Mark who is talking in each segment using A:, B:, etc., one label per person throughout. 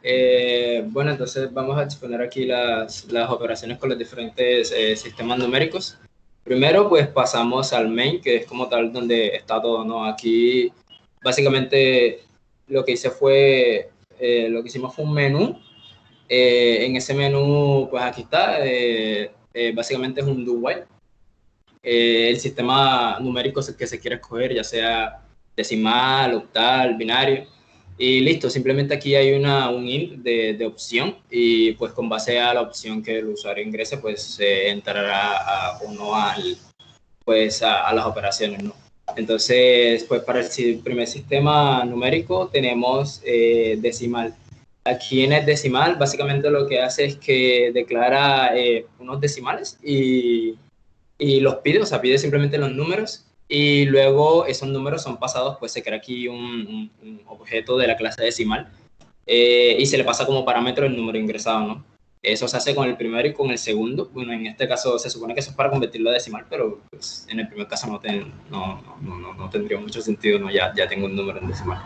A: Bueno, entonces vamos a exponer aquí las operaciones con los diferentes sistemas numéricos. Primero, pues pasamos al main, que es como tal donde está todo, ¿no? Aquí, básicamente, lo que hice fue, lo que hicimos fue un menú. En ese menú, pues aquí está, básicamente es un do while. El sistema numérico que se quiere escoger, ya sea decimal, octal, binario. Y listo, simplemente aquí hay un int de opción y pues con base a la opción que el usuario ingrese, pues se entrará o no pues a las operaciones, ¿no? Entonces, pues para el primer sistema numérico tenemos decimal. Aquí en el decimal, básicamente lo que hace es que declara unos decimales y los pide, o sea, pide simplemente los números y luego esos números son pasados, pues se crea aquí un objeto de la clase decimal y se le pasa como parámetro el número ingresado, ¿no? Eso se hace con el primero y con el segundo. Bueno, en este caso se supone que eso es para convertirlo a decimal, pero pues, en el primer caso no tendría mucho sentido, ¿no? Ya tengo un número en decimal.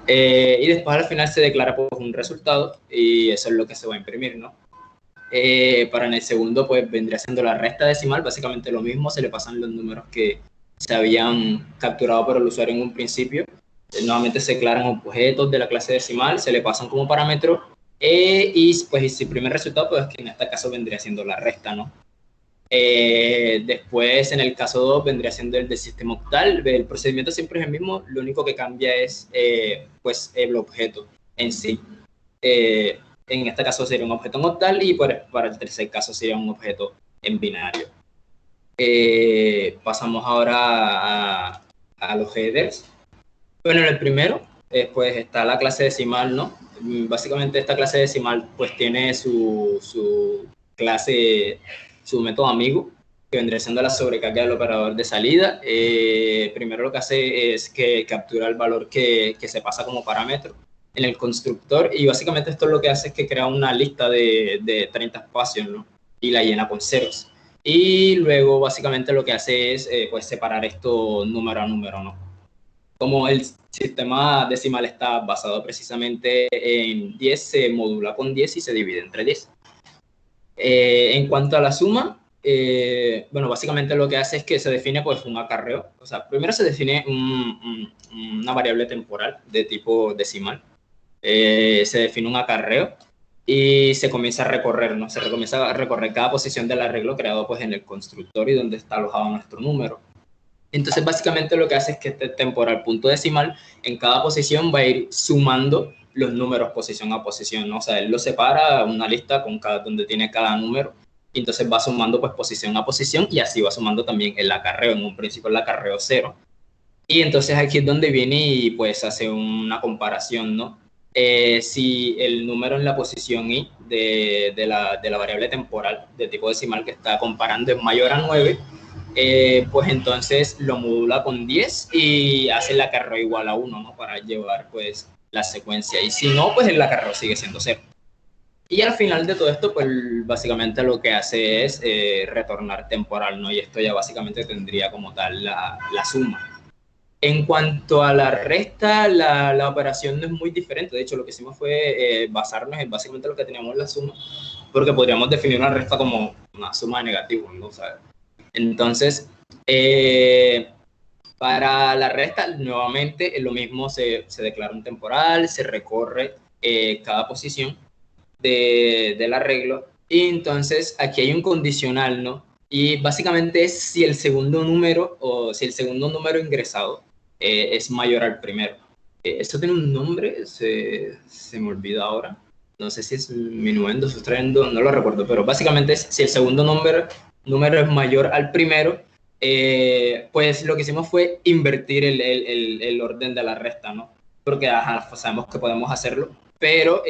A: Y después al final se declara pues, un resultado y eso es lo que se va a imprimir, ¿no? Para en el segundo, pues vendría siendo la resta decimal, básicamente lo mismo, se le pasan los números que se habían capturado por el usuario en un principio. Nuevamente se declaran objetos de la clase decimal, se le pasan como parámetro y pues el primer resultado, pues que en este caso vendría siendo la resta, ¿no? Después, en el caso 2, vendría siendo el del sistema octal. El procedimiento siempre es el mismo, lo único que cambia es pues el objeto en sí. En este caso sería un objeto en octal y para el tercer caso sería un objeto en binario. Pasamos ahora a los headers. Bueno, en el primero, pues está la clase decimal, ¿no? Básicamente esta clase decimal pues tiene su clase, su método amigo, que vendría siendo la sobrecarga del operador de salida. Primero lo que hace es que captura el valor que se pasa como parámetro en el constructor y básicamente esto lo que hace es que crea una lista de 30 espacios, ¿no? Y la llena con ceros. Y luego básicamente lo que hace es pues separar esto número a número, ¿no? Como el sistema decimal está basado precisamente en 10, se modula con 10 y se divide entre 10. En cuanto a la suma, bueno, básicamente lo que hace es que se define pues un acarreo. O sea, primero se define una variable temporal de tipo decimal. Se define un acarreo y se comienza a recorrer, ¿no? Se comienza a recorrer cada posición del arreglo creado pues en el constructor y donde está alojado nuestro número. Entonces, básicamente lo que hace es que este temporal punto decimal en cada posición va a ir sumando los números posición a posición, ¿no? O sea, él lo separa una lista con donde tiene cada número, y entonces va sumando pues posición a posición y así va sumando también el acarreo. En un principio el acarreo 0. Y entonces aquí es donde viene y pues hace una comparación, ¿no? Si el número en la posición i de la variable temporal de tipo decimal que está comparando es mayor a 9, pues entonces lo modula con 10 y hace el acarreo igual a 1, ¿no? Para llevar pues la secuencia. Y si no, pues el acarreo sigue siendo 0. Y al final de todo esto, pues básicamente lo que hace es retornar temporal, ¿no? Y esto ya básicamente tendría como tal la suma. En cuanto a la resta, la operación no es muy diferente. De hecho, lo que hicimos fue basarnos en básicamente lo que teníamos en la suma, porque podríamos definir una resta como una suma de negativos, ¿no? O sea, entonces, para la resta, nuevamente, lo mismo se declara un temporal, se recorre cada posición del arreglo, y entonces aquí hay un condicional, ¿no? Y básicamente es si el segundo número o si el segundo número ingresado es mayor al primero. Esto tiene un nombre, se me olvida ahora. No sé si es minuendo, sustrayendo, no lo recuerdo, pero básicamente es si el segundo número es mayor al primero, pues lo que hicimos fue invertir el orden de la resta, ¿no? Porque ajá, sabemos que podemos hacerlo, pero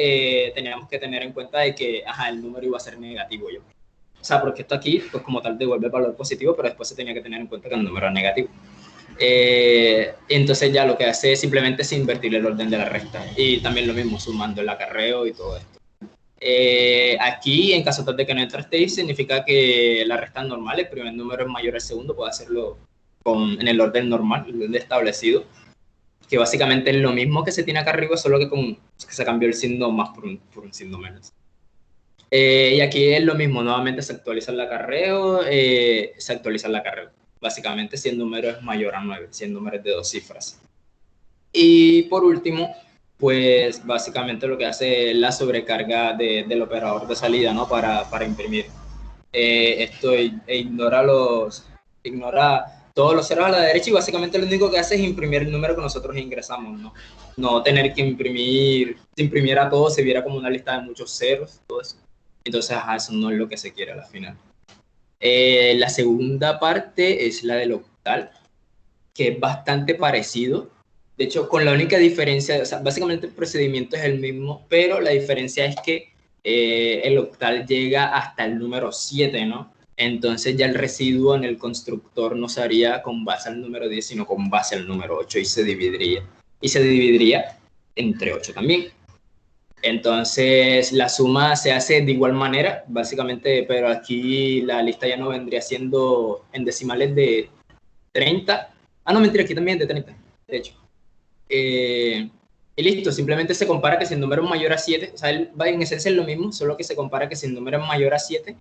A: teníamos que tener en cuenta de que ajá, el número iba a ser negativo yo. O sea, porque esto aquí, pues como tal, devuelve el valor positivo, pero después se tenía que tener en cuenta que el número es negativo. Entonces ya lo que hace es simplemente es invertir el orden de la resta. Y también lo mismo, sumando el acarreo y todo esto. Aquí, en caso tal de que no entre stage, significa que la resta es normal, el primer número es mayor al segundo, puede hacerlo en el orden normal, el orden establecido. que básicamente es lo mismo que se tiene acá arriba, solo que se cambió el signo más por un signo menos. Y aquí es lo mismo, nuevamente se actualiza el acarreo, básicamente si el número es mayor a 9, si el número es de 2 cifras. Y por último, pues básicamente lo que hace es la sobrecarga del operador de salida, ¿no? Para imprimir. Esto ignora todos los ceros a la derecha y básicamente lo único que hace es imprimir el número que nosotros ingresamos, ¿no? No tener que imprimir, si imprimiera todo se viera como una lista de muchos ceros, todo eso. Entonces, eso no es lo que se quiere a la final. La segunda parte es la del octal, que es bastante parecido. De hecho, con la única diferencia, o sea, básicamente el procedimiento es el mismo, pero la diferencia es que el octal llega hasta el número 7, ¿no? Entonces ya el residuo en el constructor no se haría con base al número 10, sino con base al número 8 y se dividiría. Y se dividiría entre 8 también. Entonces la suma se hace de igual manera, básicamente, pero aquí la lista ya no vendría siendo en decimales de 30. Ah, no, mentira, aquí también de 30, de hecho. Y listo, simplemente se compara que si el número es mayor a 7, o sea, en esencia es lo mismo, solo que se compara que si el número es mayor a 7,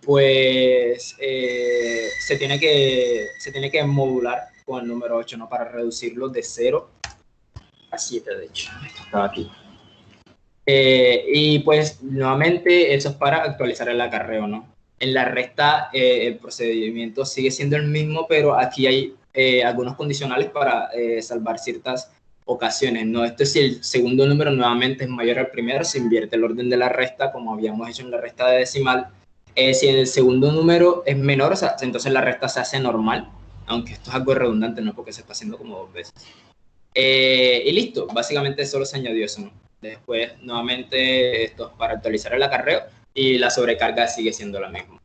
A: pues se tiene que modular con el número 8, ¿no? Para reducirlo de 0 a 7, de hecho. Estaba aquí. Y pues nuevamente eso es para actualizar el acarreo, ¿no? En la resta el procedimiento sigue siendo el mismo, pero aquí hay algunos condicionales para salvar ciertas ocasiones, ¿no? Esto es si el segundo número nuevamente es mayor al primero, se invierte el orden de la resta, como habíamos hecho en la resta de decimal. Si el segundo número es menor, o sea, entonces la resta se hace normal, aunque esto es algo redundante, ¿no? Porque se está haciendo como 2 veces. Y listo, básicamente solo se añadió eso, ¿no? Después, nuevamente, esto es para actualizar el acarreo y la sobrecarga sigue siendo la misma.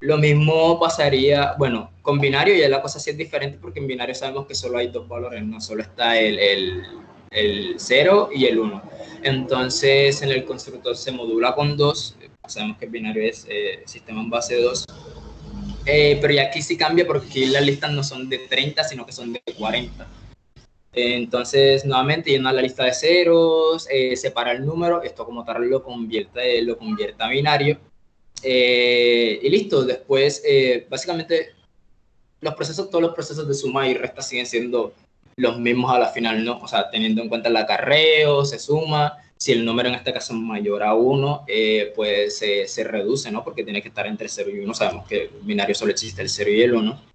A: Lo mismo pasaría, bueno, con binario ya la cosa sí es diferente porque en binario sabemos que solo hay 2 valores, no solo está el 0 y el 1. Entonces, en el constructor se modula con 2, sabemos que el binario es sistema en base 2. Pero ya aquí sí cambia porque aquí las listas no son de 30, sino que son de 40. Entonces, nuevamente, llena la lista de ceros, separa el número, esto como tal lo convierte a binario, y listo. Después, básicamente, todos los procesos de suma y resta siguen siendo los mismos a la final, ¿no? O sea, teniendo en cuenta el acarreo, se suma, si el número en este caso es mayor a 1, pues se reduce, ¿no? Porque tiene que estar entre 0 y 1, sabemos que el binario solo existe el 0 y el 1.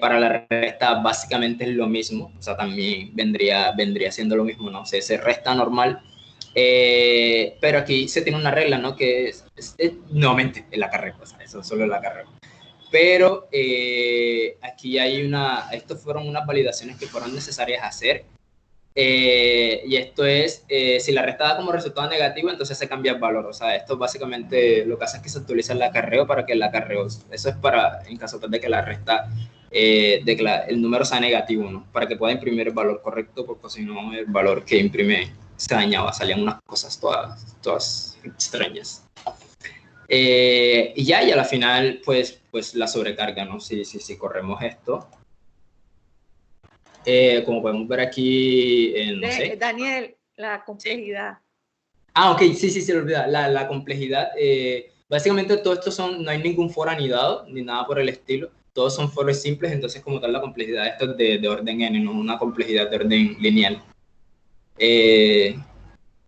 A: Para la resta básicamente es lo mismo, o sea, también vendría siendo lo mismo, ¿no? Se resta normal, pero aquí se tiene una regla, ¿no? Que es nuevamente el acarreo, o sea, eso es solo el acarreo. Pero aquí estos fueron unas validaciones que fueron necesarias hacer, y esto es, si la resta da como resultado negativo, entonces se cambia el valor. O sea, esto básicamente lo que hace es que se actualiza el acarreo para que el acarreo, eso es para, en caso de que la resta, de que el número sea negativo, ¿no? Para que pueda imprimir el valor correcto, porque si no, el valor que imprime se dañaba, salían unas cosas todas extrañas. Y a la final, pues la sobrecarga, ¿no? Si corremos esto. Como podemos ver aquí, no sé.
B: Daniel, la complejidad.
A: Ok, sí, se olvida. La complejidad, básicamente todo esto no hay ningún for anidado, ni nada por el estilo. Todos son fores simples, entonces como tal la complejidad esto es de orden n, no una complejidad de orden lineal.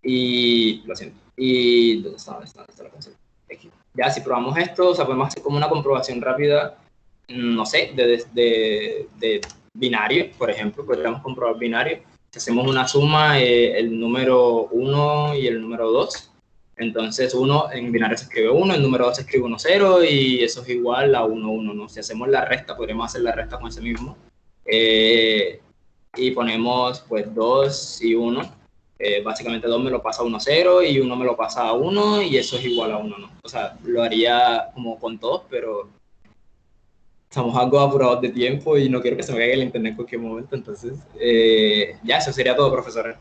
A: Y lo siento. Y ¿dónde está la consulta? Aquí. Ya, si probamos esto, o sea, podemos hacer como una comprobación rápida, no sé, de binario, por ejemplo, podríamos comprobar binario. Si hacemos una suma, el número 1 y el número 2, entonces en binario se escribe 1, el número 2 se escribe 1, 0, y eso es igual a 1, 1, ¿no? Si hacemos la resta, podríamos hacer la resta con ese mismo. Y ponemos, pues, 2 y 1. Básicamente 2 me lo pasa a 1, 0, y 1 me lo pasa a 1, y eso es igual a 1, ¿no? O sea, lo haría como con todos, pero estamos algo apurados de tiempo y no quiero que se me caiga el internet en cualquier momento, entonces ya, eso sería todo, profesor.